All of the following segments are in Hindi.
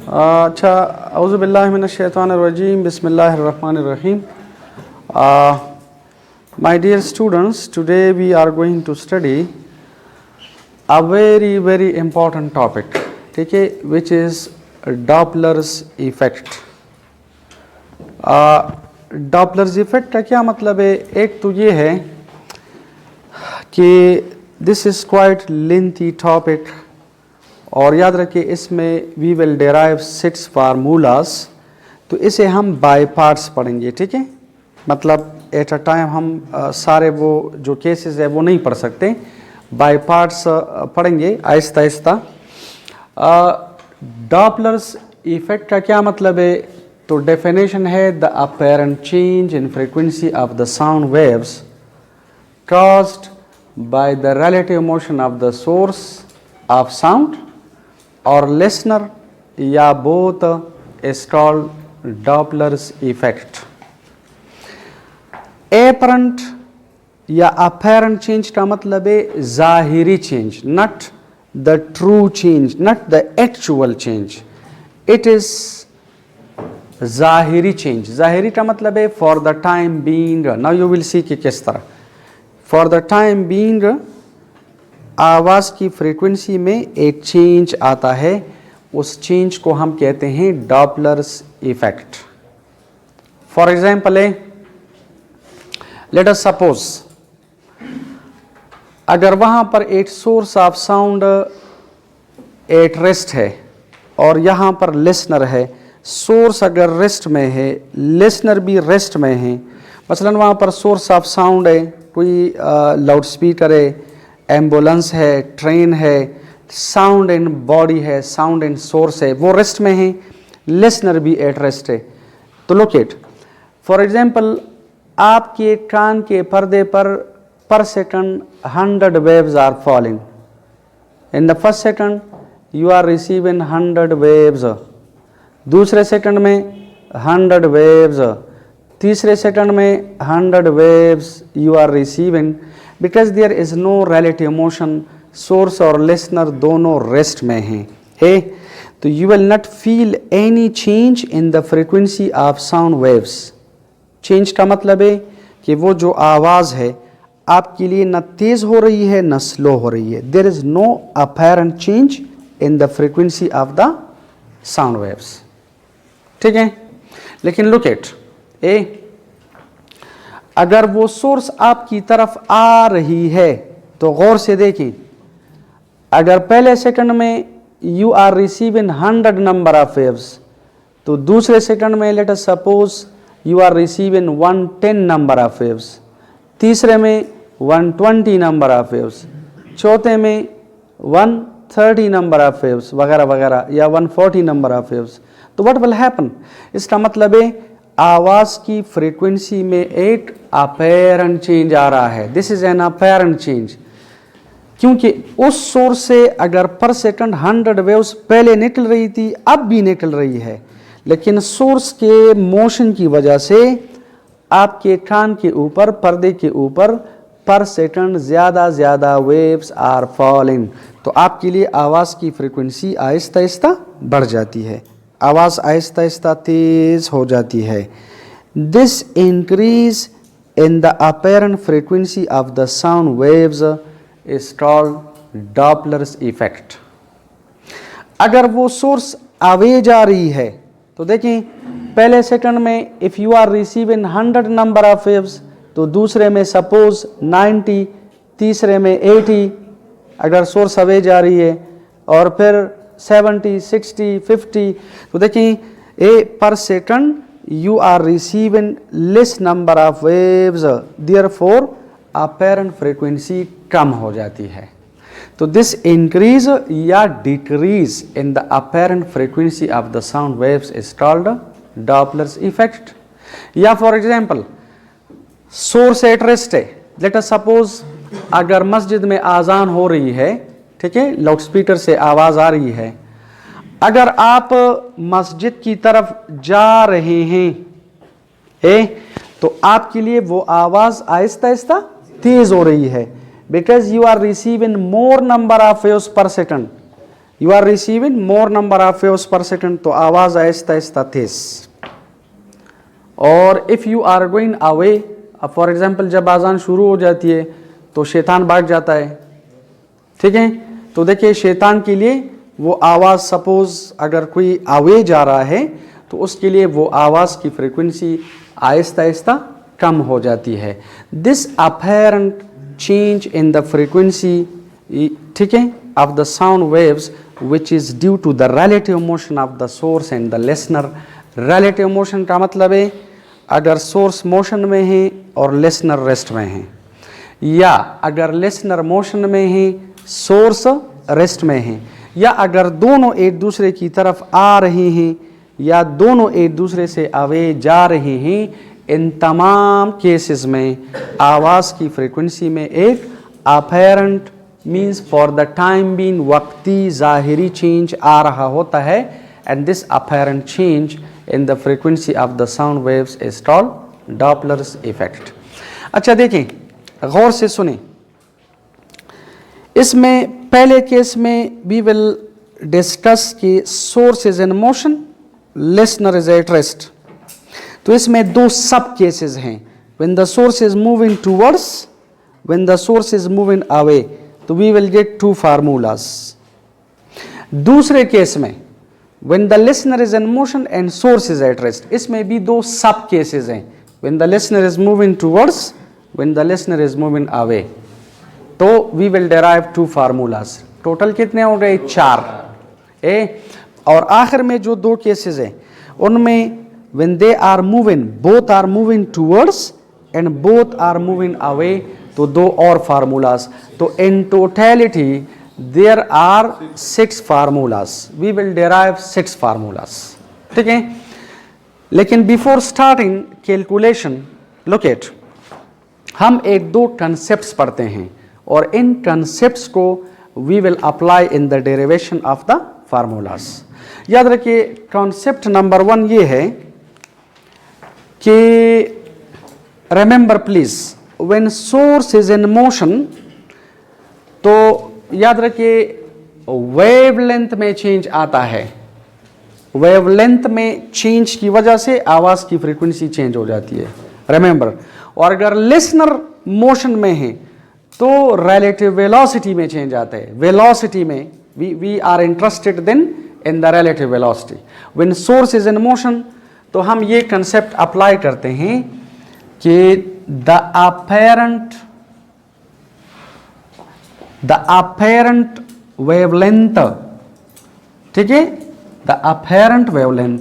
अच्छा, औज़ुबिल्लाहि मिनश्शैतानिर्रजीम, बिस्मिल्लाहिर्रहमानिर्रहीम. My dear students, today we are going to study a very important topic, ठीक है, which is Doppler's effect. Doppler's effect का क्या मतलब है? एक तो ये है कि this is quite lengthy topic और याद रखिए इसमें वी विल डेराइव 6 फार्मूलाज. तो इसे हम बाय पार्ट्स पढ़ेंगे, ठीक है. मतलब एट अ टाइम हम सारे वो जो केसेस है वो नहीं पढ़ सकते, बाय पार्ट्स पढ़ेंगे आहिस्ता आहिस्ता. डॉपलर्स इफेक्ट का क्या मतलब है? तो डेफिनेशन है the apparent change in frequency of the sound waves caused by the relative motion of the source of sound or listener या both is called Doppler's effect. Apparent या apparent change का मतलब है ज़ाहिरी change, not the true change, not the actual change. It is ज़ाहिरी change. ज़ाहिरी का मतलब है for the time being. Now you will see कि किस तरह for the time being आवाज़ की फ्रीक्वेंसी में एक चेंज आता है, उस चेंज को हम कहते हैं डॉपलर्स इफेक्ट. फॉर एग्जाम्पल है, लेट अस सपोज अगर वहाँ पर एक source of sound eight rest है और यहाँ पर लिसनर है. सोर्स अगर रेस्ट में है, लिसनर भी रेस्ट में है. मसलन वहाँ पर सोर्स ऑफ साउंड है, कोई लाउड स्पीकर है, एम्बुलेंस है, ट्रेन है, साउंड इन बॉडी है, साउंड इन सोर्स है, वो रेस्ट में है, लिसनर भी एट रेस्ट है. तो लोकेट फॉर एग्जांपल आपके कान के पर्दे पर second 100 waves are falling. In the first second you are receiving 100 waves, दूसरे सेकंड में 100 वेव्स, तीसरे सेकंड में 100 waves you are receiving. Because there is no relative motion, source और लिसनर दोनों रेस्ट में हैं. है तो you will not feel any change in the frequency of sound waves. Change का मतलब है कि वो जो आवाज़ है आपके लिए न तेज़ हो रही है न स्लो हो रही है. There is no apparent change in the frequency of the sound waves, ठीक है. लेकिन लुक एट ए, अगर वो सोर्स आपकी तरफ आ रही है तो गौर से देखें. अगर पहले सेकंड में you are receiving 100 number of waves, तो दूसरे सेकंड में let us suppose you are receiving 110 number of waves, तीसरे में 120 नंबर ऑफ वेव्स, चौथे में 130 नंबर ऑफ वेव्स वगैरह वगैरह, या 140 नंबर ऑफ वेव्स. तो व्हाट विल हैपन? इसका मतलब है आवाज़ की फ्रीक्वेंसी में एक अपैरेंट चेंज आ रहा है. This is an apparent change, क्योंकि उस सोर्स से अगर पर सेकंड 100 वेव्स पहले निकल रही थी, अब भी निकल रही है, लेकिन सोर्स के मोशन की वजह से आपके कान के ऊपर, पर्दे के ऊपर पर सेकंड ज़्यादा वेव्स आर फॉलिंग. तो आपके लिए आवाज़ की फ्रीक्वेंसी आहिस्ता आहिस्ता बढ़ जाती है, आवाज़ आहिस्ता आहिस्ता तेज़ हो जाती है. This increase in the apparent frequency of the sound waves is called Doppler's effect. अगर वो सोर्स आवेज आ रही है तो देखें, पहले सेकंड में if you are receiving 100 number of waves, तो दूसरे में सपोज 90, तीसरे में 80 अगर सोर्स आवेज आ रही है, और फिर 70, 60, 50. तो देखिए a per second you are receiving less number of waves, therefore apparent frequency कम हो जाती है. तो दिस इंक्रीज या decrease in the apparent frequency of the sound waves is called Doppler's effect. या for example source at rest है. लेट अस सपोज अगर मस्जिद में आज़ान हो रही है, ठीक है, लाउड स्पीकर से आवाज़ आ रही है, अगर आप मस्जिद की तरफ जा रहे हैं तो आपके लिए वो आवाज़ आहिस्ता आहिस्ता तेज़ हो रही है, because you are receiving more number of waves per second. You are receiving more number of waves per second, तो आवाज आहिस्ता आहिस्ता तेज। और if you are going away, for example जब आजान शुरू हो जाती है तो शैतान भाग जाता है, ठीक है। तो देखिए शैतान के लिए वो आवाज़, सपोज अगर कोई अवे जा रहा है तो उसके लिए वो आवाज़ की फ्रीक्वेंसी आहिस्ता आहिस्ता कम हो जाती है। This apparent change in the frequency, ठीक है, of the sound waves which is due to the relative motion of the source and the listener. Relative motion का मतलब है अगर सोर्स मोशन में है और लिसनर रेस्ट में है, या अगर लिसनर मोशन में है सोर्स रेस्ट में है, या अगर दोनों एक दूसरे की तरफ आ रहे हैं या दोनों एक दूसरे से अवे जा रहे हैं, इन तमाम केसेस में आवाज़ की फ्रीक्वेंसी में एक apparent means for the time being वक्ती ज़ाहिरी चेंज आ रहा होता है। And this apparent change in the frequency of the sound waves is called Doppler's effect. अच्छा देखें, गौर से सुने, इसमें पहले केस में वी विल डिस्कस कि source is in motion, listener is at rest. तो इसमें दो सब केसेस हैं, when the source is moving towards, when the source is moving away, तो we will get two formulas. दूसरे केस में when the listener is in motion and source is at rest, इसमें भी दो सब केसेस हैं, when the listener is moving towards, when the listener is moving away, तो we will derive two formulas. Total कितने हो गए? 4 ए। और आखिर में जो दो केसेस हैं उनमें when they are moving, both are moving towards and both are moving away, तो दो और फार्मूलाज। तो in totality there are 6 formulas, we will derive 6 formulas, ठीक है। लेकिन before starting calculation, look at, हम एक दो कंसेप्ट्स पढ़ते हैं और इन कंसेप्ट्स को we will apply in the derivation of the formulas. याद रखिए, कॉन्सेप्ट नंबर 1 ये है कि remember please, when source is in motion, तो याद रखिए वेवलेंथ में चेंज आता है, वेवलेंथ में चेंज की वजह से आवाज की फ्रीक्वेंसी चेंज हो जाती है, रिमेंबर। और अगर लिसनर मोशन में है तो रिलेटिव वेलोसिटी में चेंज आता है, वेलोसिटी में we are interested then in the relative velocity. When source is in motion, तो हम ये कंसेप्ट अप्लाई करते हैं कि द अपैरेंट वेवलेंथ, ठीक है, the apparent wavelength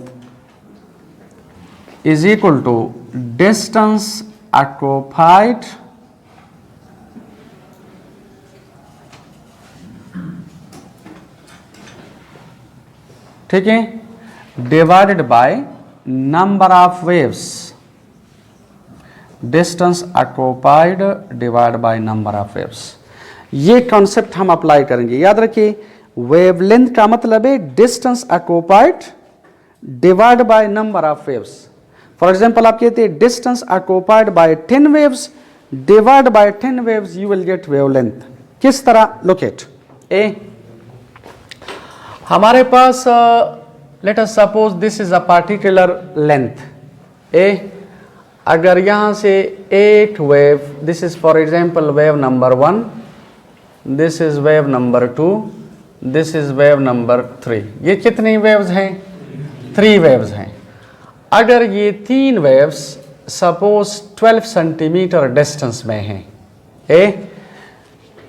is equal to distance occupied ठीक है, divided by number of waves, distance occupied divide by number of waves. ये कॉन्सेप्ट हम अप्लाई करेंगे। याद रखिए, वेवलेंथ का मतलब है distance occupied divide by number of waves. For example आप कहते हैं distance occupied by 10 waves divide by 10 waves, you will get wavelength. किस तरह? लुक एट ए, हमारे पास late us suppose this is a particular length A. अगर यहां से एक wave, this is for example wave number 1, this is wave number 2, this is wave number 3, ये कितनी वेव्स हैं? 3 वेव्स हैं। अगर ये 3 वेव्स सपोज 12 सेंटीमीटर डिस्टेंस में हैं ए,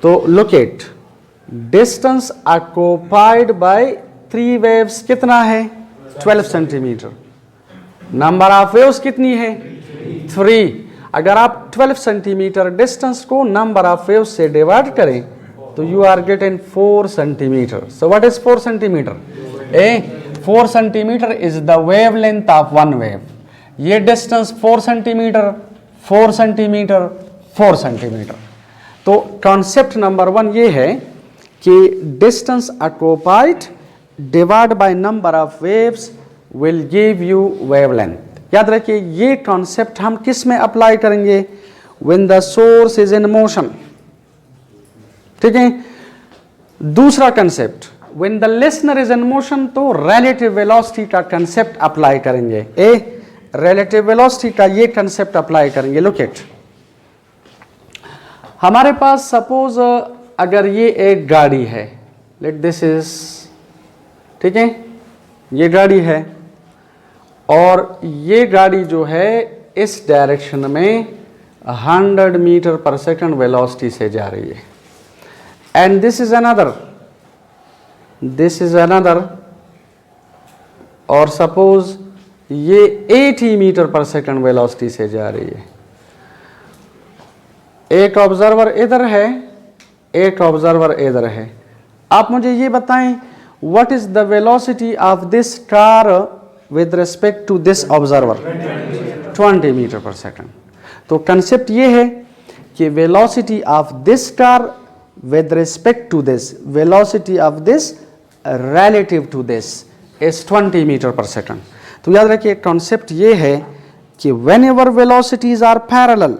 तो look at, distance occupied bye 3 waves कितना है? 12 सेंटीमीटर। नंबर ऑफ वेव्स कितनी है? 3। अगर आप 12 सेंटीमीटर डिस्टेंस को नंबर ऑफ वेव्स से डिवाइड करें तो you are getting 4 centimetre. So what is 4 centimetre? Uh, 4 centimetre is the wavelength of one wave. ये डिस्टेंस 4 सेंटीमीटर, 4 सेंटीमीटर, 4 सेंटीमीटर। तो कॉन्सेप्ट नंबर 1 ये है कि distance occupied divide by number of waves will give you wavelength. याद रखिए, ये कॉन्सेप्ट हम किस में अप्लाई करेंगे? When the source is in motion, ठीक है। दूसरा concept, when the listener is in motion तो रिलेटिव वेलोसिटी का कंसेप्ट अप्लाई करेंगे। रिलेटिव वेलोसिटी का ये कंसेप्ट अप्लाई करेंगे। लुक इट, हमारे पास सपोज अगर ये एक गाड़ी है, लेट दिस इज, ठीक है, ये गाड़ी है और ये गाड़ी जो है इस डायरेक्शन में 100 मीटर पर सेकंड वेलोसिटी से जा रही है, एंड दिस इज अनदर, और सपोज ये 80 मीटर पर सेकंड वेलोसिटी से जा रही है। एक ऑब्जर्वर इधर है, एक ऑब्जर्वर इधर है। आप मुझे ये बताएं what is the velocity of this car with respect to this observer? 20 metre per second. तो कंसेप्ट ये है कि velocity of this car with respect to this, velocity of this relative to this is 20 metre per second. तो याद रखिए कॉन्सेप्ट ये है कि whenever velocities are parallel,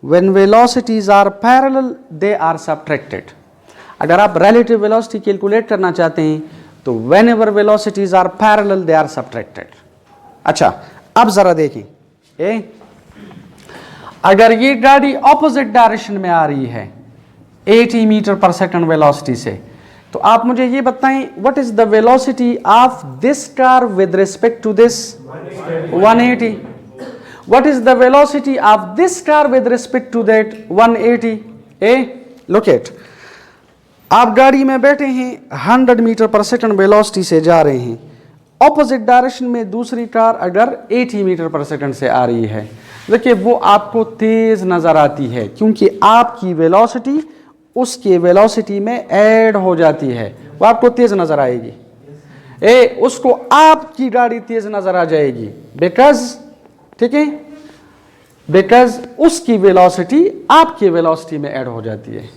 when velocities are parallel they are subtracted। अगर आप relative velocity कैलकुलेट करना चाहते हैं तो whenever velocities are parallel they are subtracted। अच्छा, अब जरा देखें, अगर ये गाड़ी ऑपोजिट डायरेक्शन में आ रही है 80 मीटर पर सेकंड वेलोसिटी से, तो आप मुझे ये बताएं what is the velocity of this car with respect to this? 180। What is the velocity of this car with respect to that 180? Look at, आप गाड़ी में बैठे हैं 100 मीटर पर सेकंड वेलोसिटी से जा रहे हैं, ऑपोजिट डायरेक्शन में दूसरी कार अगर 80 मीटर पर सेकंड से आ रही है, देखिए वो आपको तेज नजर आती है क्योंकि आपकी वेलोसिटी उसके वेलोसिटी में ऐड हो जाती है, वो आपको तेज नजर आएगी। उसको आपकी गाड़ी तेज नजर आ जाएगी बिकॉज, ठीक है, बिकॉज उसकी वेलोसिटी आपकी वेलोसिटी में ऐड हो जाती है।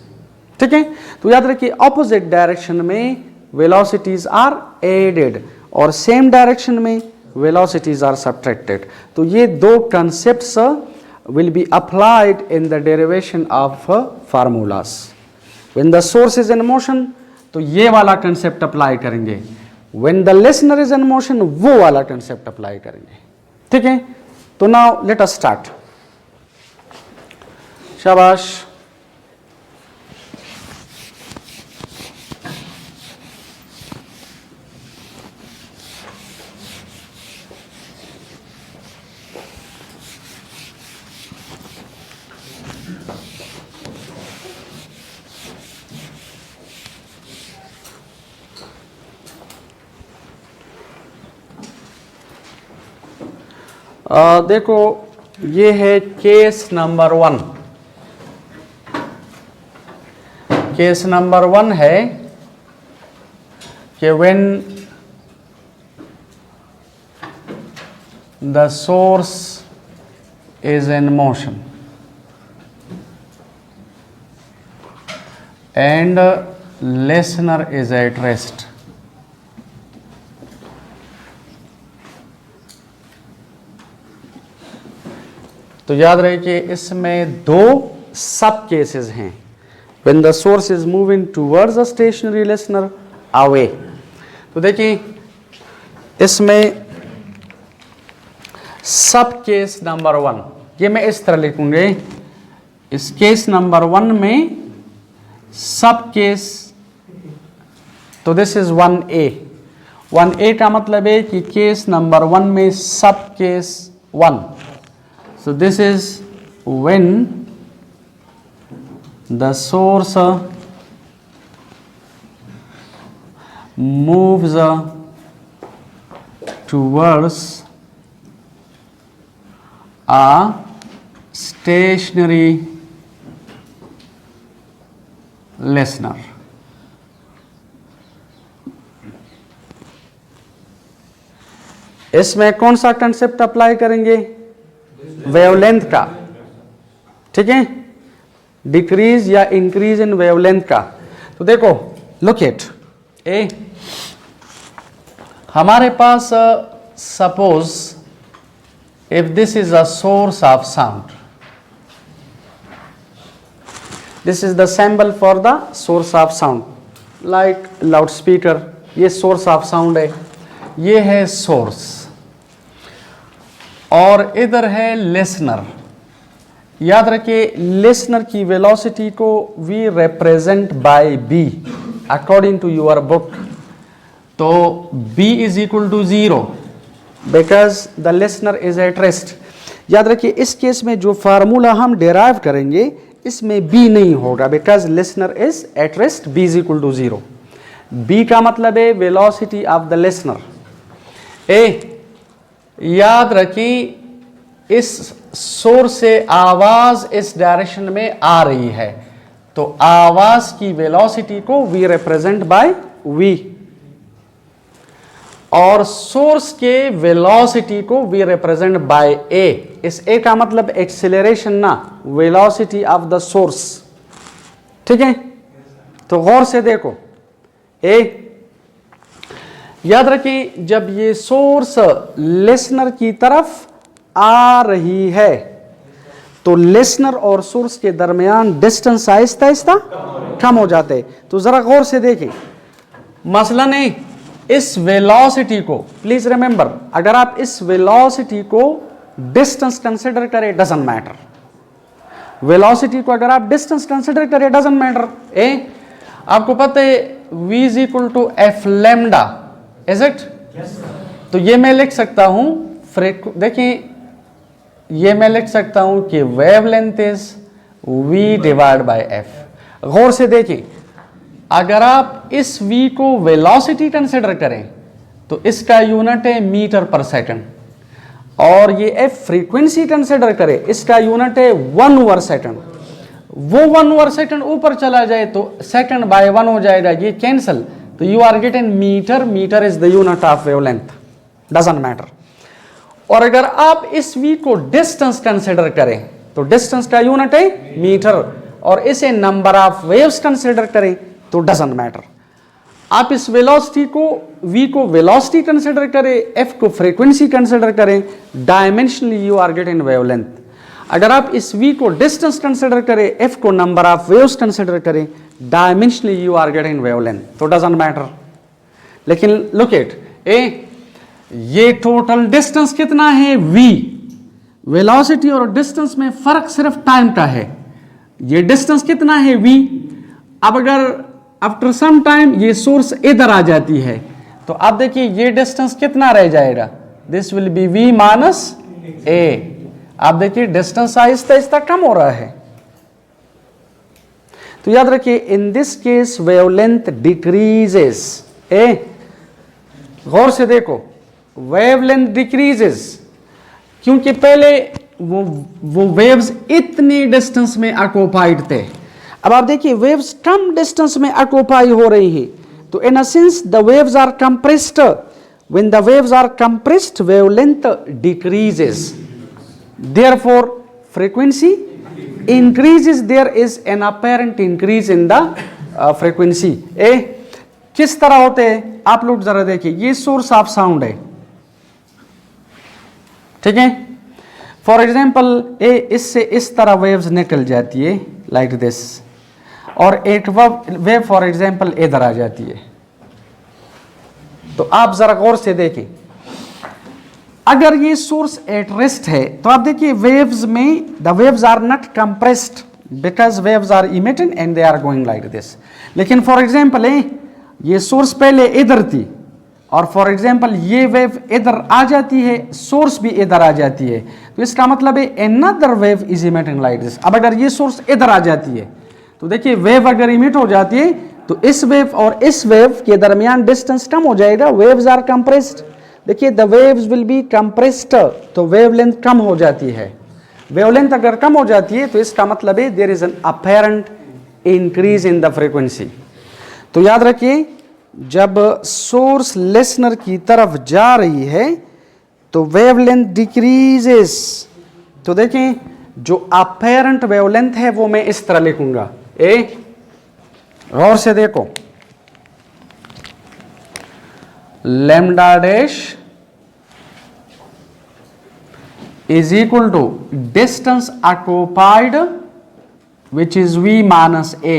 ठीक है, तो याद रखिए ऑपोजिट डायरेक्शन में वेलोसिटीज आर एडेड और सेम डायरेक्शन में वेलोसिटीज आर सब्ट्रैक्टेड। तो ये दो concepts will be applied in the derivation of formulas. When the source is in motion तो ये वाला कंसेप्ट अप्लाई करेंगे, when the listener is in motion वो वाला कंसेप्ट अप्लाई करेंगे। ठीक है, तो नाउ लेट अस स्टार्ट। शाबाश। देखो ये है केस नंबर 1। केस नंबर 1 है कि when the source is in motion and listener is at rest. तो याद रहे कि इसमें दो सब केसेस हैं। When the source is moving towards a stationary listener away, तो देखिए इसमें सब केस नंबर 1 ये मैं इस तरह लिखूंगे। इस केस नंबर 1 में सब केस, तो दिस इज 1A। 1A का मतलब है कि केस नंबर 1 में सब case 1। So this is when the source moves towards a stationary listener. इसमें कौन सा कंसेप्ट अप्लाई करेंगे? वेवलेंथ का। ठीक है, डिक्रीज या इंक्रीज इन वेवलेंथ का। तो देखो लुक एट हमारे पास suppose if this is a source of sound, this is the symbol for the source of sound. Like loud speaker, ये सोर्स ऑफ साउंड है, ये है सोर्स, और इधर है लिसनर। याद रखिए लिसनर की वेलोसिटी को we represent by B according to your book. तो b is equal to 0 because the listener is at rest. याद रखिए इस केस में जो फार्मूला हम डेराइव करेंगे इसमें b नहीं होगा because listener is at rest, b is equal to 0। b का मतलब है वेलोसिटी ऑफ द लिसनर। याद रखिए इस सोर्स से आवाज इस डायरेक्शन में आ रही है, तो आवाज की वेलोसिटी को वी रिप्रेजेंट बाय v, और सोर्स के वेलोसिटी को वी रिप्रेजेंट बाय a। इस a का मतलब एक्सेलरेशन ना, वेलोसिटी ऑफ द सोर्स। ठीक है, तो गौर से देखो a, याद रखिए जब ये सोर्स लिसनर की तरफ आ रही है तो लिसनर और सोर्स के दरमियान डिस्टेंस आहिस्ता आहिस्ता कम हो जाते। तो जरा गौर से देखिए, मसलन इस वेलोसिटी को, प्लीज रिमेंबर, अगर आप इस वेलोसिटी को डिस्टेंस कंसिडर करें डजंट मैटर, वेलोसिटी को अगर आप डिस्टेंस कंसिडर करें डजंट मैटर। आपको पता है v is equal to F lambda, is it? तो ये मैं लिख सकता हूं, देखिए ये मैं लिख सकता हूं कि wavelength is v divide by f. गौर से देखिए, अगर आप इस v को वेलोसिटी कंसिडर करें तो इसका यूनिट है मीटर पर सेकंड, और ये f फ्रीक्वेंसी कंसिडर करें इसका यूनिट है 1 ओवर सेकंड। वो 1 ओवर सेकंड ऊपर चला जाए तो सेकंड बाय 1 हो जाएगा, ये कैंसिल, तो you are getting metre, metre is the unit of wavelength, doesn't matter. और अगर आप इस v को डिस्टेंस कंसिडर करें तो डिस्टेंस का यूनिट है मीटर, और इसे नंबर ऑफ वेव्स कंसिडर करें तो डजंट मैटर। आप इस वेलोसिटी को, v को वेलोसिटी कंसिडर करें, f को फ्रीक्वेंसी कंसिडर करें, dimensionally you are getting wavelength. अगर आप इस v को डिस्टेंस कंसिडर करें, f को नंबर ऑफ वेव्स कंसिडर करें, dimensionally you are getting wavelength, तो डजंट मैटर। लेकिन लुक एट ये टोटल डिस्टेंस कितना है v, वेलोसिटी और डिस्टेंस में फर्क सिर्फ टाइम का है। ये डिस्टेंस कितना है v। अब अगर आफ्टर सम टाइम ये सोर्स इधर आ जाती है तो आप देखिए ये डिस्टेंस कितना रह जाएगा, this will be v minus a। आप देखिए डिस्टेंस आहिस्ता आहिस्ता कम हो रहा है। तो याद रखिए in this case wavelength decreases. गौर से देखो, वेवलेंथ डिक्रीजेस क्योंकि पहले वो वेव्स इतनी डिस्टेंस में ऑक्युपाइड थे। अब आप देखिए वेव्स कम डिस्टेंस में ऑक्युपाई हो रही है, तो in a sense the waves are compressed. When the waves are compressed wavelength decreases, therefore frequency increases, there is an apparent increase in the frequency। किस तरह होते हैं आप लोग जरा देखिए, ये सोर्स ऑफ साउंड है, ठीक है। फॉर एग्जाम्पल इससे इस तरह वेव्स निकल जाती है लाइक दिस, और एक वेव फॉर एग्जाम्पल इधर आ जाती है। तो आप जरा गौर से देखिए, अगर ये सोर्स एट रेस्ट है तो आप देखिए वेव्स में the waves are not compressed because waves are emitting and they are going like this. लेकिन फॉर एग्जाम्पल ये सोर्स पहले इधर थी और फॉर एग्जाम्पल ये वेव इधर आ जाती है, सोर्स भी इधर आ जाती है, तो इसका मतलब है another wave is emitting like this. अब अगर ये सोर्स इधर आ जाती है तो देखिए वेव अगर इमिट हो जाती है तो इस वेव और इस वेव के दरमियान डिस्टेंस कम हो जाएगा, वेव्स आर कंप्रेस्ड। देखिए the waves will be compressed, तो वेवलेंथ कम हो जाती है। वेवलेंथ अगर कम हो जाती है तो इसका मतलब है there is an apparent increase in the frequency. तो याद रखिए जब सोर्स लिसनर की तरफ जा रही है तो वेवलेंथ डिक्रीजेस। तो देखें जो अपैरेंट वेवलेंथ है वो मैं इस तरह लिखूंगा, गौर से देखो, lambda dash is equal to distance occupied which is v minus a।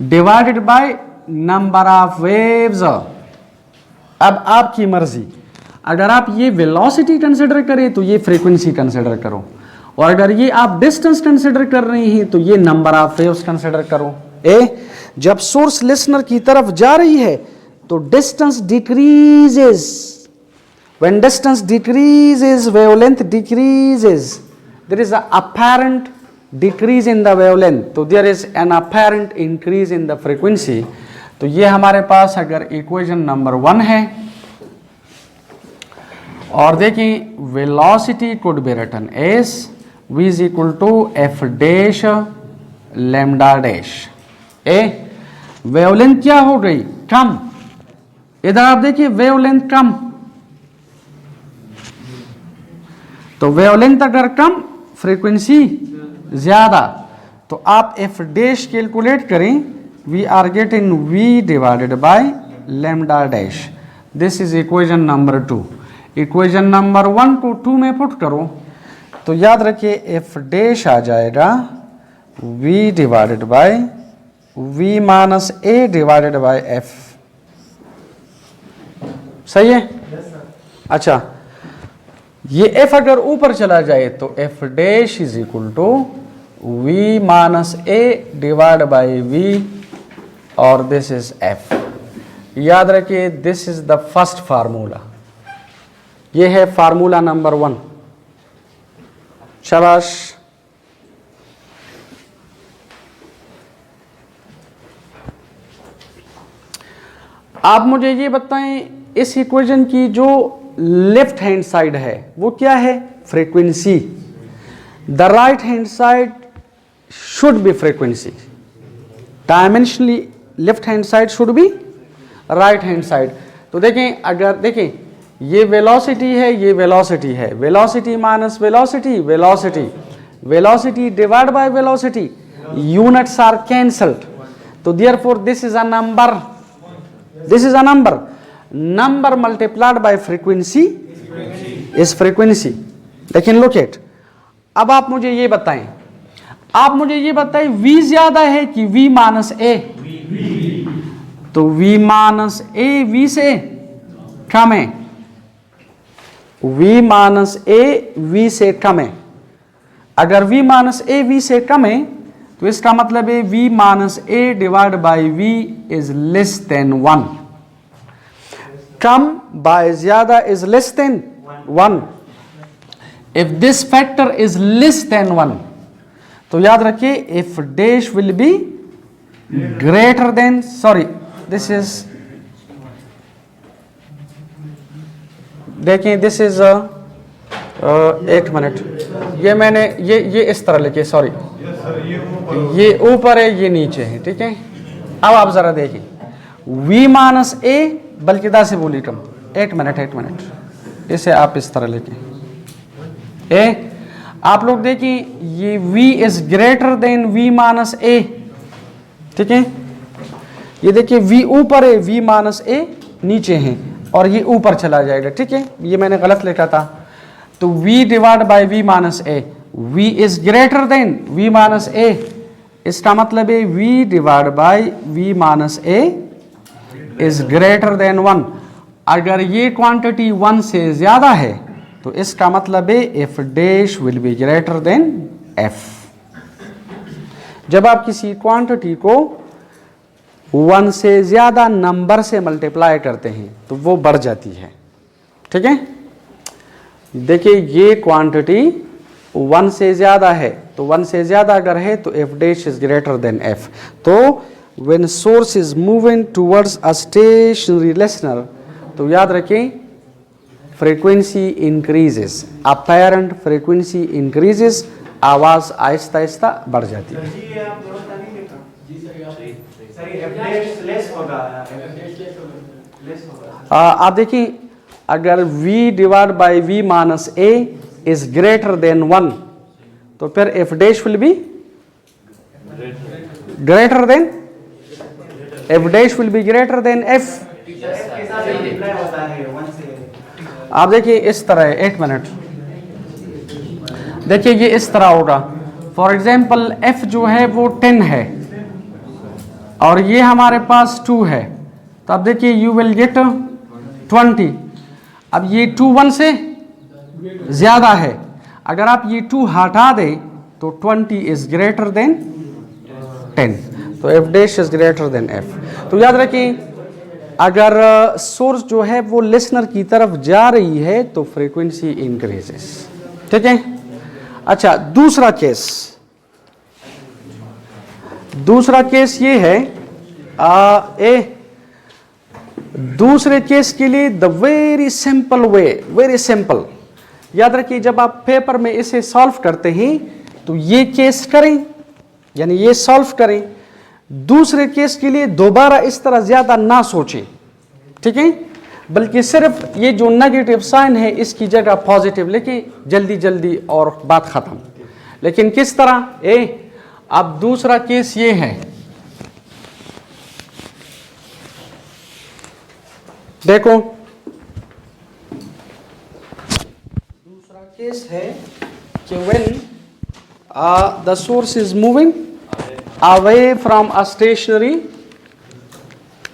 Divided by number of waves. अब आपकी मर्जी, अगर आप ये वेलोसिटी कंसिडर करें तो ये फ्रीक्वेंसी कंसिडर करो, और अगर ये आप डिस्टेंस कंसिडर कर रहे हैं तो ये नंबर ऑफ वेव्स कंसिडर करो। जब सोर्स लिसनर की तरफ जा रही है तो distance decreases, when distance decreases wavelength decreases, there is a apparent decrease in the wavelength, तो there is an apparent increase in the frequency. तो ये हमारे पास अगर इक्वेशन नंबर 1 है, और देखें velocity could be written as v is equal to F dash lambda dash. Wavelength क्या हो गई? कम। इधर आप देखिए वेवलेंथ कम, तो वेवलेंथ अगर कम फ्रीक्वेंसी ज्यादा, तो आप एफ डैश कैलकुलेट करें, we are getting v divided by lambda dash. This is equation number 2। Equation number 1 को 2 में पुट करो तो याद रखिए एफ डैश आ जाएगा v divided by v minus A divided by F. सही है? अच्छा, ये f अगर ऊपर चला जाए तो F dash is equal to v minus A divide by v, और दिस इज f। याद रखिए this is the first formula, ये है फार्मूला नंबर 1। शाबाश। आप मुझे ये बताएं, इस इक्वेशन की जो लेफ्ट हैंड साइड है वो क्या है? Frequency. The right hand side should be frequency. Dimensionally left hand side should be right hand side. तो देखें, अगर देखें ये वेलोसिटी है, ये वेलोसिटी है, velocity minus velocity, velocity, velocity divide by velocity, units are cancelled, तो therefore this is a number, this is a number, number multiplied by frequency is frequency. लेकिन लुक एट, अब आप मुझे ये बताएं, आप मुझे ये बताएं v ज्यादा है कि v माइनस ए? तो v माइनस ए v से कम है, v माइनस ए v से कम है। अगर v माइनस ए v से कम है तो इसका मतलब है v minus A divide by v is less than 1। कम बाय ज्यादा is less than 1। If this factor is less than 1, तो याद रखिए if dash will be greater than, sorry this is, देखें दिस इज एक मिनट, ये मैंने ये इस तरह लिखे, सॉरी ये ऊपर है ये नीचे है, ठीक है। अब आप जरा देखें v माइनस ए, बल्कि दा से बोली कम, एक मिनट, इसे आप इस तरह लिखें। आप लोग देखें ये v is greater than v minus a, ठीक है। ये देखिए v ऊपर है, v माइनस ए नीचे है, और ये ऊपर चला जाएगा, ठीक है। ये मैंने गलत लिखा था, तो v divide by v minus a, v is greater than v minus a, इसका मतलब है v divide by v minus a is greater than 1। अगर ये क्वांटिटी 1 से ज्यादा है तो इसका मतलब है f dash will be greater than f। जब आप किसी क्वांटिटी को 1 से ज्यादा नंबर से मल्टीप्लाई करते हैं तो वो बढ़ जाती है, ठीक है। देखिए ये क्वांटिटी 1 से ज्यादा है, तो 1 से ज्यादा अगर है तो f dash is greater than f। तो when source is moving towards a stationary listener, तो याद रखें frequency increases, apparent frequency increases, आवाज आहिस्ता आहिस्ता बढ़ जाती है। आप देखिए अगर v divide by v minus a is greater than 1, तो फिर f dash will be greater than, f dash will be greater than f। आप देखिए इस तरह है, एक मिनट, देखिए ये इस तरह होगा। फॉर एग्जाम्पल f जो है वो 10 है, और ये हमारे पास 2 है, तो अब देखिए यू विल गेट 20। अब ये 2 1 से ज़्यादा है, अगर आप ये 2 हटा दें तो 20 इज़ ग्रेटर देन 10, तो F dash is greater than F. तो याद रखिए, अगर सोर्स जो है वो लिसनर की तरफ जा रही है तो फ्रीक्वेंसी इंक्रीजेस। ठीक है। अच्छा, दूसरा केस ये है दूसरे केस के लिए द वेरी सिंपल याद रखिए, जब आप पेपर में इसे सॉल्व करते हैं तो ये केस करें, यानी ये सॉल्व करें। दूसरे केस के लिए दोबारा इस तरह ज्यादा ना सोचें, ठीक है, बल्कि सिर्फ ये जो नेगेटिव साइन है इसकी जगह पॉजिटिव लेके जल्दी जल्दी और बात खत्म। लेकिन किस तरह? अब दूसरा केस ये है, देखो दूसरा केस है कि when the source is moving away from a stationary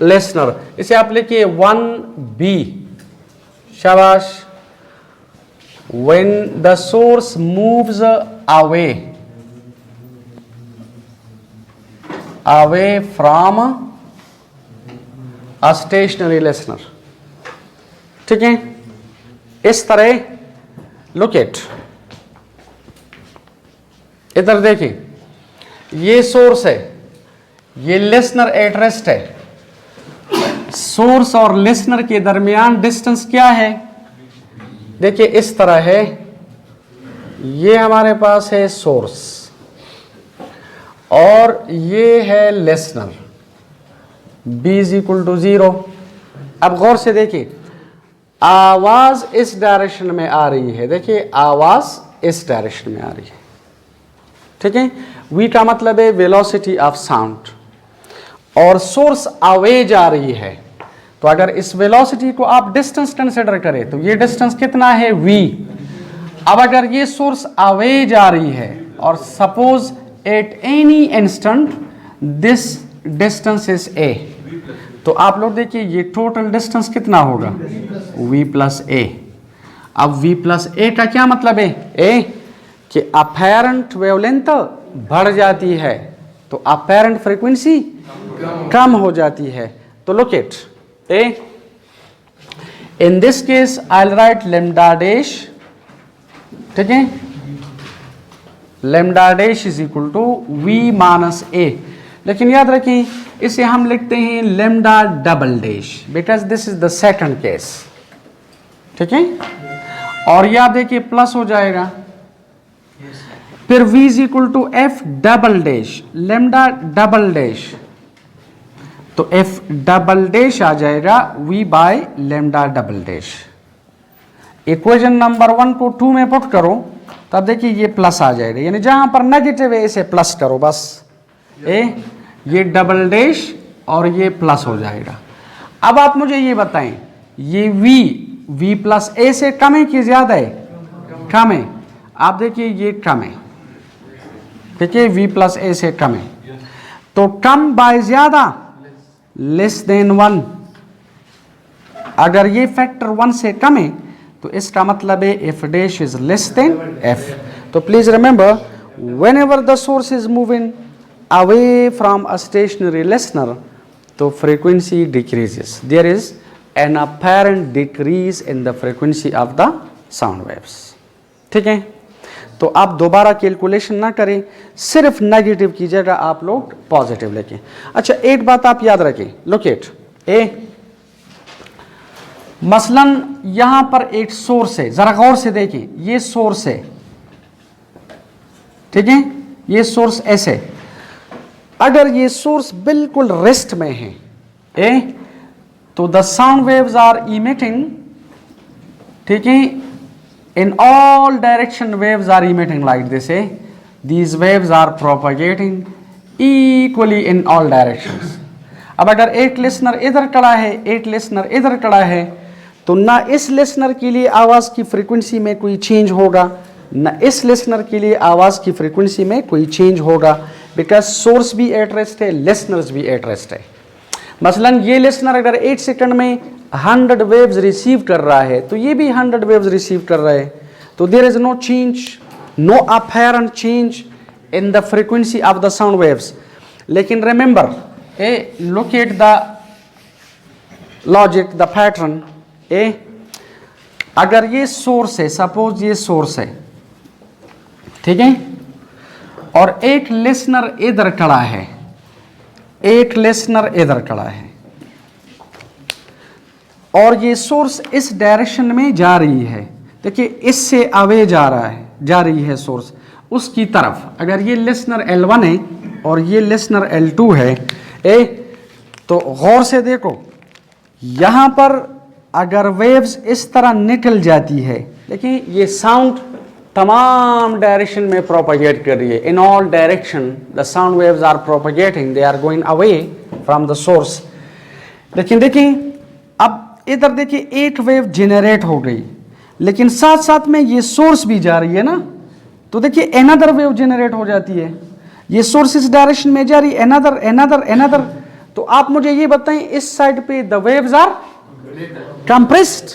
listener. इसे आप लिखिए 1B, शाबाश। When the source moves away from a stationary listener, ठीक है। इस तरह लुक एट, इधर देखिए, ये सोर्स है, ये लिसनर एट रेस्ट है। सोर्स और लिसनर के दरमियान डिस्टेंस क्या है? देखिए इस तरह है, ये हमारे पास है सोर्स और ये है listener, B is equal to 0। अब गौर से देखिए, आवाज इस डायरेक्शन में आ रही है, देखिए आवाज इस डायरेक्शन में आ रही है, ठीक है। V का मतलब है वेलोसिटी ऑफ साउंड, और सोर्स अवे जा रही है। तो अगर इस वेलोसिटी को आप डिस्टेंस कंसिडर करें तो ये डिस्टेंस कितना है? V। अब अगर ये सोर्स अवे जा रही है और suppose at any instant this distance is A, तो आप लोग देखिए ये टोटल डिस्टेंस कितना होगा? V plus A। अब V प्लस A का क्या मतलब है? कि अपैरेंट वेवलेंथ बढ़ जाती है तो अपैरेंट फ्रीक्वेंसी कम हो जाती है। तो look it, in this case I will write lambda dash, ठीक है, lambda dash is equal to V minus A। लेकिन याद रखिए इसे हम लिखते हैं lambda double dash because this is the second case, ठीक है। और यह देखिए प्लस हो जाएगा, फिर V is equal to F double dash lambda double dash, तो F डबल डैश आ जाएगा V by lambda double dash. Equation number 1 को 2 में पुट करो तब देखिए ये प्लस आ जाएगा, यानी जहां पर नेगेटिव है इसे प्लस करो बस। ये डबल डैश और ये प्लस हो जाएगा। अब आप मुझे ये बताएं, ये V प्लस A से कम है कि ज्यादा है? कम है। आप देखिए ये कम है, ठीक है, V प्लस A से कम है। तो कम बाय ज्यादा, लेस देन 1। अगर ये फैक्टर 1 से कम है तो इसका मतलब है F dash is less than F। तो please remember, whenever the source is moving away from a stationary listener तो frequency decreases, there is an apparent decrease in the frequency of the sound waves, ठीक है। तो आप दोबारा कैलकुलेशन ना करें, सिर्फ नेगेटिव की जगह आप लोग पॉजिटिव लेके। अच्छा, एक बात आप याद रखें, लुक एट, मसलन यहां पर एक सोर्स है, जरा गौर से देखें, ये सोर्स है, ठीक है, ये सोर्स ऐसे। अगर ये सोर्स बिल्कुल रेस्ट में है, तो the sound waves are emitting, ठीक है, in all direction waves are emitting like this. These waves are propagating equally in all directions. अब अगर एक लिसनर इधर खड़ा है, एक लिसनर इधर खड़ा है, तो ना इस लिसनर के लिए आवाज की फ्रीक्वेंसी में कोई चेंज होगा, ना इस लिसनर के लिए आवाज की फ्रीक्वेंसी में कोई चेंज होगा। बिकॉज सोर्स भी एट रेस्ट है, लिसनर्स भी एट रेस्ट है। मसलन ये लिसनर अगर 8 सेकंड में 100 वेव्स रिसीव कर रहा है तो ये भी 100 वेव्स रिसीव कर रहा है, तो there is no change, no apparent change in the frequency of the sound waves. लेकिन remember, look at the logic, the pattern. अगर ये सोर्स है, सपोज ये सोर्स है, ठीक है, और एक लिसनर इधर खड़ा है, एक लिसनर इधर खड़ा है, और ये सोर्स इस डायरेक्शन में जा रही है, देखिए इससे अवे जा रहा है, जा रही है सोर्स उसकी तरफ। अगर ये लिसनर L1 है और ये लिसनर L2 है, तो गौर से देखो, यहां पर अगर वेव्स इस तरह निकल जाती है, देखिए ये साउंड तमाम डायरेक्शन में प्रोपगेट कर रही है, in all direction the sound waves are propagating, they are going away from the source. लेकिन देखिए अब इधर देखिए एक वेव जनरेट हो गई, लेकिन साथ साथ में ये सोर्स भी जा रही है ना, तो देखिए एनदर वेव जनरेट हो जाती है, ये सोर्स इस डायरेक्शन में जा रही है, एनदर एनदर एनदर। तो आप मुझे ये बताएं, इस साइड पे द वेव्स आर कंप्रेस्ड,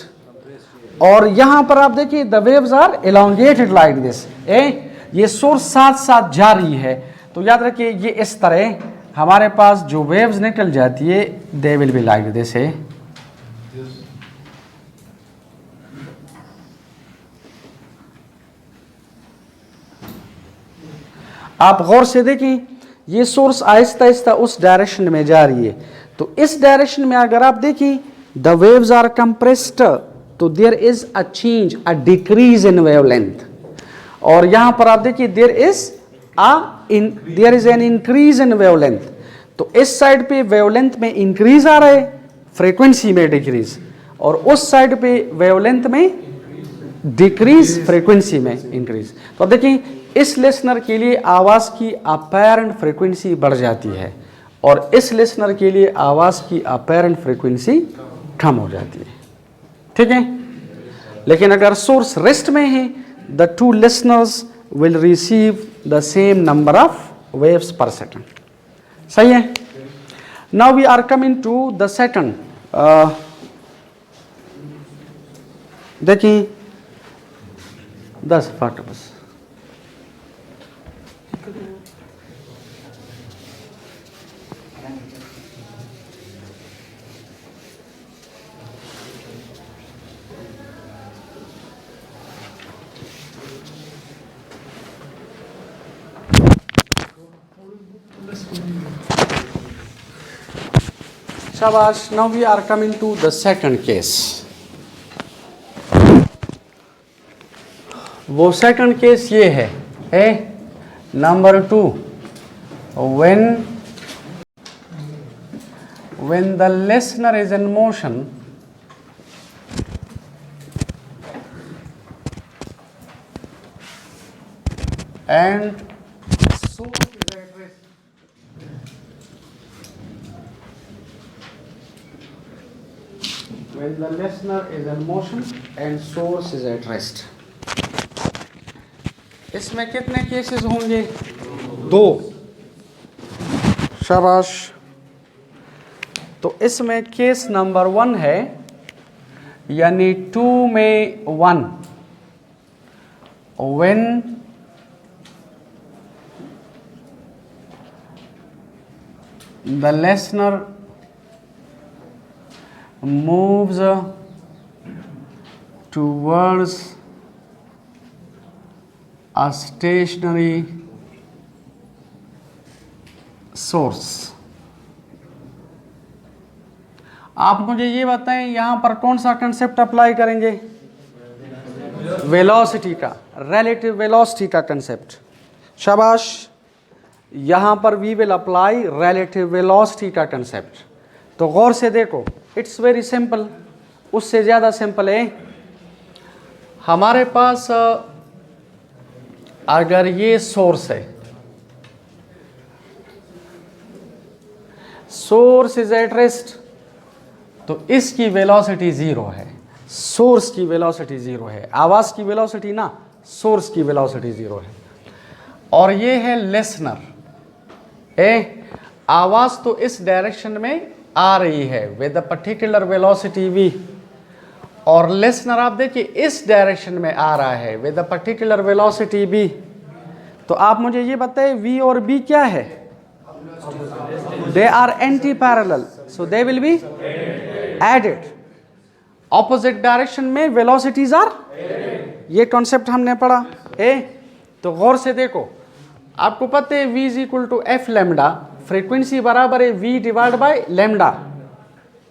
और यहां पर आप देखिए the waves are elongated like this. ये सोर्स साथ साथ जा रही है, तो याद रखिए ये इस तरह हमारे पास जो वेव्स निकल जाती है, दे विल बी लाइक दिस। आप गौर से देखिए, ये सोर्स आहिस्ता आहिस्ता उस डायरेक्शन में जा रही है, तो इस डायरेक्शन में अगर आप देखिए द वेव्स आर कंप्रेस्ड, तो there is a change, a decrease in wavelength. और यहां पर आप देखिए there is an increase in wavelength, तो इस साइड पे वेवलेंथ में इंक्रीज आ रहा है, फ्रीक्वेंसी में डिक्रीज, और उस साइड पे वेवलेंथ में डिक्रीज, फ्रीक्वेंसी में इंक्रीज। तो देखिए इस लिसनर के लिए आवाज की अपैरेंट फ्रीक्वेंसी बढ़ जाती है, और इस लिसनर के लिए आवाज की अपैरेंट फ्रीक्वेंसी कम हो जाती है, ठीक है। लेकिन अगर सोर्स रेस्ट में है, the two listeners will receive the same number of waves per second. सही है। Now we are coming to the second. देखिए 10 फट बस। Shabash. Now we are coming to the second case. वो सेकंड केस ये है number 2, when the listener is in motion and source is at rest. When the listener is in motion and source is at rest. इसमें कितने केसेस होंगे? 2। शाबाश। तो इसमें केस नंबर 1 है, यानी 2 में 1, when the listener moves towards a stationary source। आप मुझे ये बताएं, यहां पर कौन सा कंसेप्ट अप्लाई करेंगे? वेलोसिटी का, रिलेटिव वेलोसिटी का कंसेप्ट। शाबाश। यहां पर we will apply relative velocity का कंसेप्ट। तो गौर से देखो, इट्स वेरी सिंपल, उससे ज्यादा सिंपल है। हमारे पास अगर ये सोर्स है, सोर्स इज एट रेस्ट, तो इसकी वेलोसिटी 0 है, सोर्स की वेलोसिटी 0 है, आवाज की वेलोसिटी ना, सोर्स की वेलोसिटी 0 है। और ये है लिसनर, आवाज तो इस डायरेक्शन में आ रही है with a particular velocity v, और लिसनर आप देखिए इस डायरेक्शन में आ रहा है with a particular velocity b। तो आप मुझे ये बताइए v और b क्या है? They are anti parallel, so they will be added. Opposite direction में वेलोसिटीज आर, ये कॉन्सेप्ट हमने पढ़ा। तो गौर से देखो, आपको पता है v is equal to F lambda, frequency बराबर है v डिवाइड बाय लेमडा।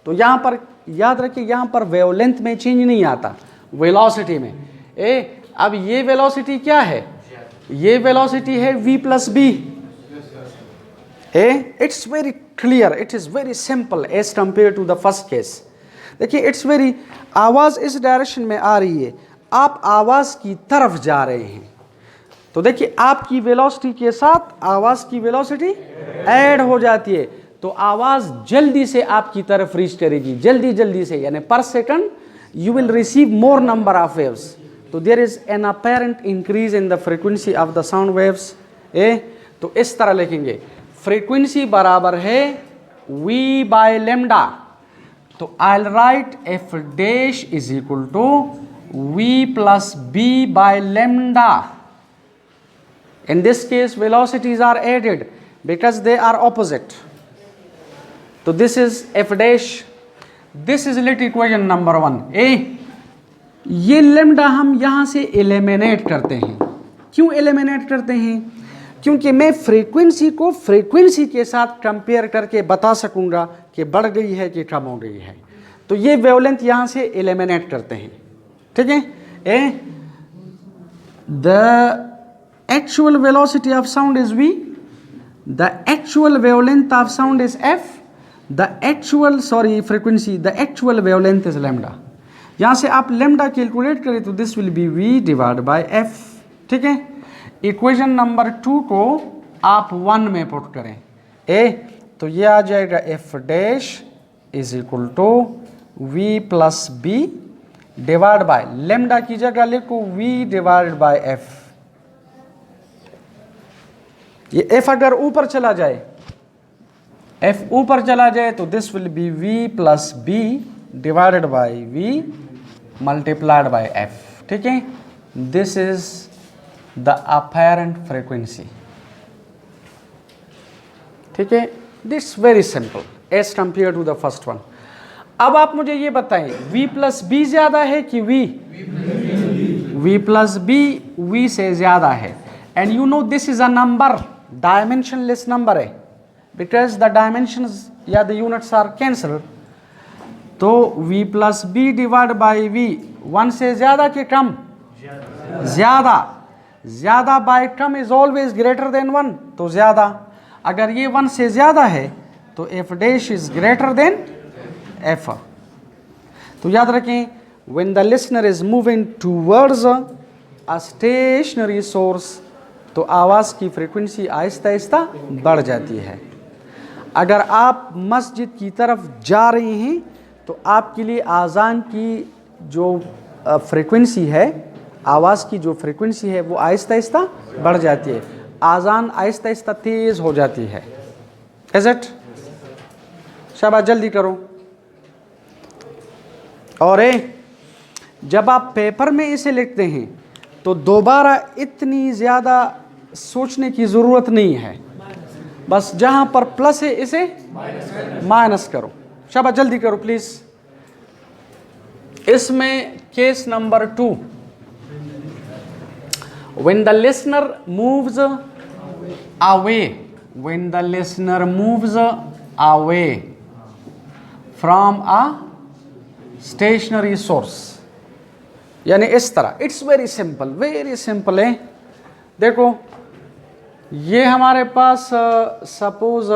तो यहां पर याद रखिए, यहां पर वेवलेंथ में चेंज नहीं आता, वेलोसिटी में। अब ये वेलोसिटी क्या है? ये वेलोसिटी है v plus B. It's very clear, it is very simple as compare to the first case. देखिए इट्स वेरी, आवाज इस डायरेक्शन में आ रही है, आप आवाज की तरफ जा रहे हैं, तो देखिए आपकी वेलोसिटी के साथ आवाज की वेलोसिटी ऐड हो जाती है, तो आवाज जल्दी से आपकी तरफ रीच करेगी, जल्दी से, यानी per second you will receive more number of waves. तो there is an apparent increase in the frequency of the sound waves. तो इस तरह लिखेंगे, फ्रीक्वेंसी बराबर है v बाय लेमडा। तो I write f dash is equal to v plus b by lambda. In this case, velocities are added because they are opposite. So this is f dash. This is lit equation number 1. ये लेमडा हम यहां से एलिमिनेट करते हैं। क्यों एलिमिनेट करते हैं? क्योंकि मैं फ्रीक्वेंसी को फ्रीक्वेंसी के साथ कंपेयर करके बता सकूंगा कि बढ़ गई है कि कम हो गई है। तो ये वेवलेंथ यहां से एलिमिनेट करते हैं, ठीक है। The actual velocity of sound is v, the actual wavelength of sound is f, the actual frequency, the actual wavelength is lambda। यहां से आप lambda कैलकुलेट करें तो this will be v divide by f, ठीक है। इक्वेशन नंबर 2 को आप 1 में पुट करें, तो ये आ जाएगा f dash is equal to v plus b divide by lambda की जगह लिखो v डिवाइड बाय f। ये f अगर ऊपर चला जाए, f ऊपर चला जाए तो this will be v plus b divided by v multiplied by f, ठीक है। This is the apparent frequency, ठीक है। This very simple as compare to the first one. अब आप मुझे ये बताएं, v प्लस b ज्यादा है कि v प्लस b v से ज्यादा है। And you know this is a number, dimensionless number है, बिकॉज द डायमेंशंस या द यूनिट्स आर कैंसल। तो v plus B divide by v 1 से ज्यादा कि कम? ज्यादा बाय कम इज ऑलवेज ग्रेटर देन 1, तो ज्यादा। अगर ये 1 से ज्यादा है तो f dash is greater than f। तो याद रखें, when the listener is moving towards a stationary source, तो आवाज़ की फ्रीक्वेंसी आहिस्ता आहिस्ता बढ़ जाती है। अगर आप मस्जिद की तरफ जा रहे हैं तो आपके लिए आज़ान की जो फ्रीक्वेंसी है, आवाज़ की जो फ्रीक्वेंसी है वो आहिस्ता आहिस्ता बढ़ जाती है, आज़ान आहिस्ता आहिस्ता तेज़ हो जाती है। Is it? शाबाश, जल्दी करो। और जब आप पेपर में इसे लिखते हैं तो दोबारा इतनी ज़्यादा सोचने की ज़रूरत नहीं है, बस जहां पर प्लस है इसे माइनस करो। शाबाश, जल्दी करो प्लीज़। इसमें case number 2, when the listener moves away from a stationary source, यानी इस तरह। इट्स वेरी सिंपल है। देखो, ये हमारे पास सपोज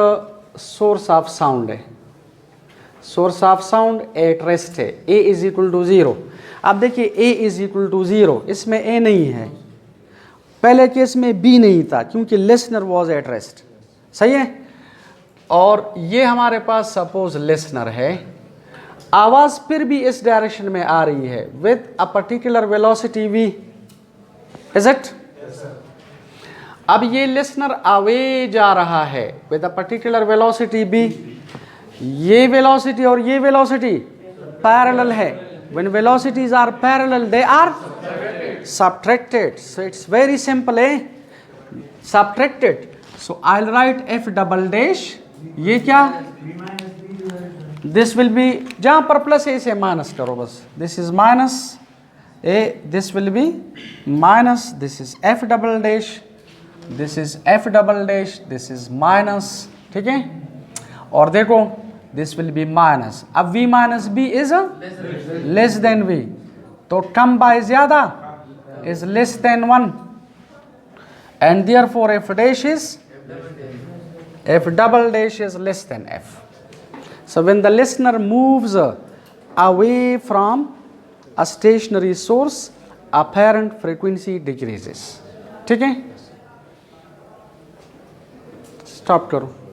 सोर्स ऑफ साउंड है, source of sound eight rest है, a इज इक्वल टू 0। अब देखिए a इज इक्वल टू 0, इसमें a नहीं है, पहले केस में b नहीं था क्योंकि लिसनर वॉज एट रेस्ट, सही है। और ये हमारे पास सपोज लिसनर है, आवाज फिर भी इस डायरेक्शन में आ रही है with a particular velocity v, is it? अब ये लिसनर अवे जा रहा है with a particular velocity b, ये वेलोसिटी और ये वेलोसिटी पैरेलल है. When velocities are parallel they are subtracted. So it's very simple, subtracted. So I'll write f double dash. ये क्या, this will be, जहाँ पर प्लस है इसे माइनस करो बस. This is minus a, this will be minus, this is f double dash, this is f double dash, this is minus. ठीक है. और देखो this will be minus. अब v minus b is less than v, तो कम बाय ज्यादा is less than 1, and therefore f dash is, f double dash is less than f. So when the listener moves away from a stationary source, apparent frequency decreases. ठीक है, स्टॉप करो.